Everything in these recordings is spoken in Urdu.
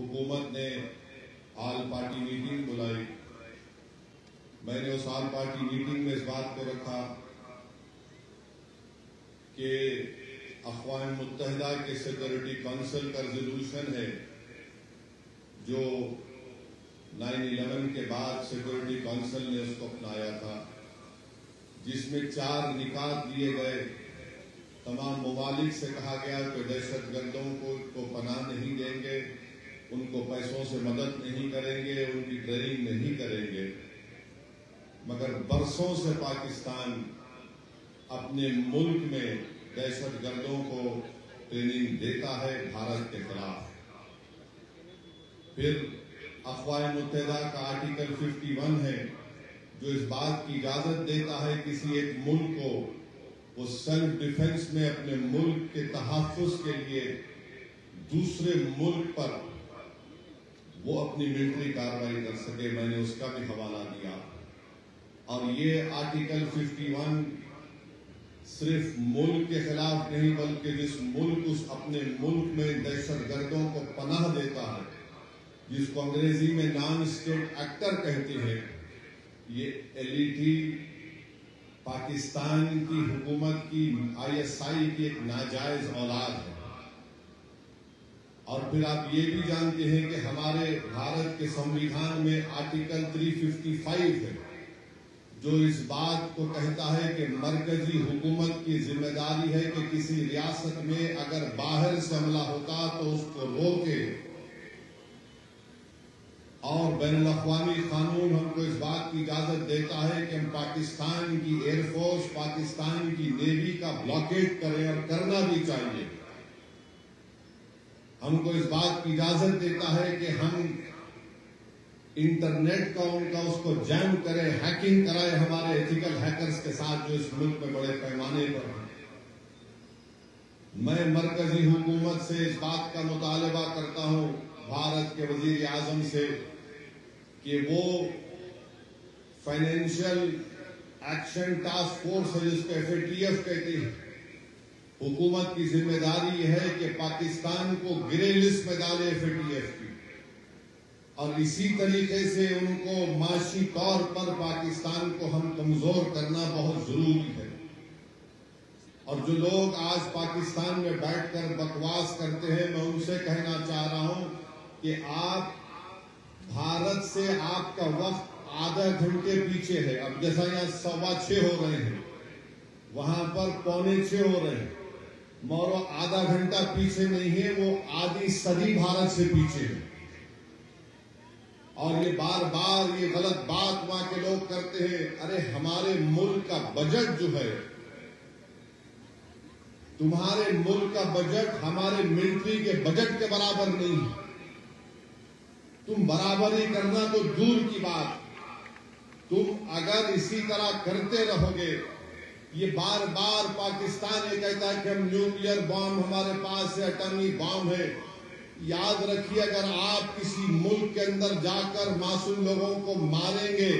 حکومت نے آل پارٹی میٹنگ بلائی. میں نے اس آل پارٹی میٹنگ میں اس بات کو رکھا کہ اقوام متحدہ کے سیکورٹی کونسل کا ریزولوشن ہے جو 9/11 کے بعد سیکورٹی کونسل نے اس کو اپنایا تھا، جس میں 4 نکات دیے گئے. تمام ممالک سے کہا گیا کہ دہشت گردوں کو پناہ نہیں دیں گے، ان کو پیسوں سے مدد نہیں کریں گے، ان کی ٹریننگ نہیں کریں گے. مگر برسوں سے پاکستان اپنے ملک میں دہشت گردوں کو ٹریننگ دیتا ہے بھارت کے خلاف. پھر اقوام متحدہ کا آرٹیکل 51 ہے جو اس بات کی اجازت دیتا ہے کسی ایک ملک کو وہ سیلف ڈیفنس میں اپنے ملک کے تحفظ کے لیے دوسرے ملک پر وہ اپنی ملٹری کارروائی کر سکے. میں نے اس کا بھی حوالہ دیا. اور یہ آرٹیکل 51 صرف ملک کے خلاف نہیں بلکہ جس ملک اس اپنے ملک میں دہشت گردوں کو پناہ دیتا ہے، جس کو انگریزی میں نان اسٹیٹ ایکٹر کہتے ہیں، یہ LET پاکستان کی حکومت کی ISI کی ایک ناجائز اولاد ہے. اور پھر آپ یہ بھی جانتے ہیں کہ ہمارے بھارت کے سنویدھان میں آرٹیکل 355 ہے جو اس بات کو کہتا ہے کہ مرکزی حکومت کی ذمہ داری ہے کہ کسی ریاست میں اگر باہر سے حملہ ہوتا تو اس کو روکے. اور بین الاقوامی قانون ہم کو اس بات کی اجازت دیتا ہے کہ ہم پاکستان کی ایئر فورس، پاکستان کی نیوی کا بلاکیٹ کریں، اور کرنا بھی چاہیے. ہم کو اس بات کی اجازت دیتا ہے کہ ہم انٹرنیٹ کا اس کو جیم کریں، ہیکنگ کرائے ہمارے ایتھیکل ہیکرز کے ساتھ جو اس ملک میں بڑے پیمانے پر ہیں. میں مرکزی حکومت سے اس بات کا مطالبہ کرتا ہوں، بھارت کے وزیر اعظم سے، کہ وہ فائنینشیل ایکشن ٹاسک فورس ہے جس کو FATF کہتے ہیں، حکومت کی ذمہ داری یہ ہے کہ پاکستان کو گرے لسٹ میں ڈالے FATF کی، اور اسی طریقے سے ان کو معاشی طور پر پاکستان کو ہم کمزور کرنا بہت ضروری ہے. اور جو لوگ آج پاکستان میں بیٹھ کر بکواس کرتے ہیں، میں ان سے کہنا چاہ رہا ہوں کہ آپ بھارت سے آپ کا وقت آدھا گھنٹے پیچھے ہے. اب جیسا یہاں 6:15 ہو رہے ہیں، وہاں پر 6:45 ہو رہے ہیں. مورو آدھا گھنٹہ پیچھے نہیں ہے، وہ آدھی صدی بھارت سے پیچھے ہے. اور یہ بار بار یہ غلط بات وہاں کے لوگ کرتے ہیں، ارے ہمارے ملک کا بجٹ جو ہے، تمہارے ملک کا بجٹ ہمارے ملٹری کے بجٹ کے برابر نہیں ہے. تم برابری کرنا تو دور کی بات، تم اگر اسی طرح کرتے رہو گے، یہ بار بار پاکستان یہ کہتا ہے کہ ہم نیوکلیئر بام ہمارے پاس ہے، ایٹمی بام ہے. یاد رکھیے، اگر آپ کسی ملک کے اندر جا کر معصوم لوگوں کو ماریں گے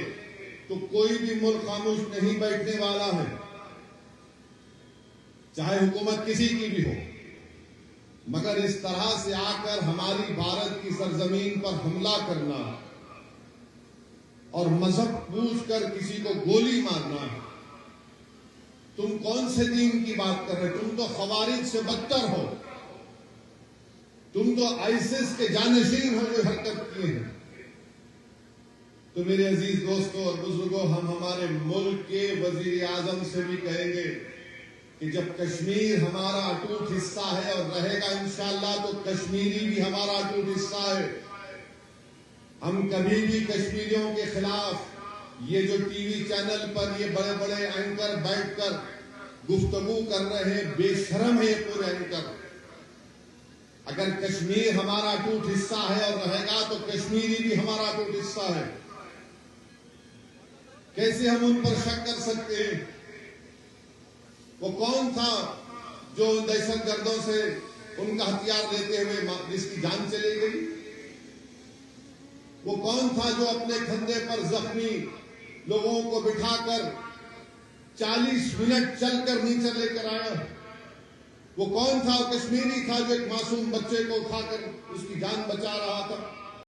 تو کوئی بھی ملک خاموش نہیں بیٹھنے والا ہے، چاہے حکومت کسی کی بھی ہو. مگر اس طرح سے آ کر ہماری بھارت کی سرزمین پر حملہ کرنا اور مذہب پوچھ کر کسی کو گولی مارنا، تم کون سے دین کی بات کر رہے؟ تم تو خوارج سے بدتر ہو، تم تو ISIS کے جانشین ہو جو حرکت کیے ہیں. تو میرے عزیز دوستوں اور بزرگوں، ہم ہمارے ملک کے وزیر اعظم سے بھی کہیں گے کہ جب کشمیر ہمارا اٹوٹ حصہ ہے اور رہے گا انشاءاللہ، تو کشمیری بھی ہمارا اٹوٹ حصہ ہے. ہم کبھی بھی کشمیریوں کے خلاف یہ جو ٹی وی چینل پر یہ بڑے بڑے اینکر بیٹھ کر گفتگو کر رہے ہیں، بے شرم ہے یہ پورے اینکر. اگر کشمیر ہمارا اٹوٹ حصہ ہے اور رہے گا تو کشمیری بھی ہمارا اٹوٹ حصہ ہے. کیسے ہم ان پر شک کر سکتے ہیں؟ وہ کون تھا جو دہشت گردوں سے ان کا ہتھیار لیتے ہوئے جس کی جان چلی گئی؟ وہ کون تھا جو اپنے کندھے پر زخمی لوگوں کو بٹھا کر 40 منٹ چل کر نیچے لے کر آیا؟ وہ کون تھا؟ کشمیری تھا جو ایک معصوم بچے کو اٹھا کر اس کی جان بچا رہا تھا.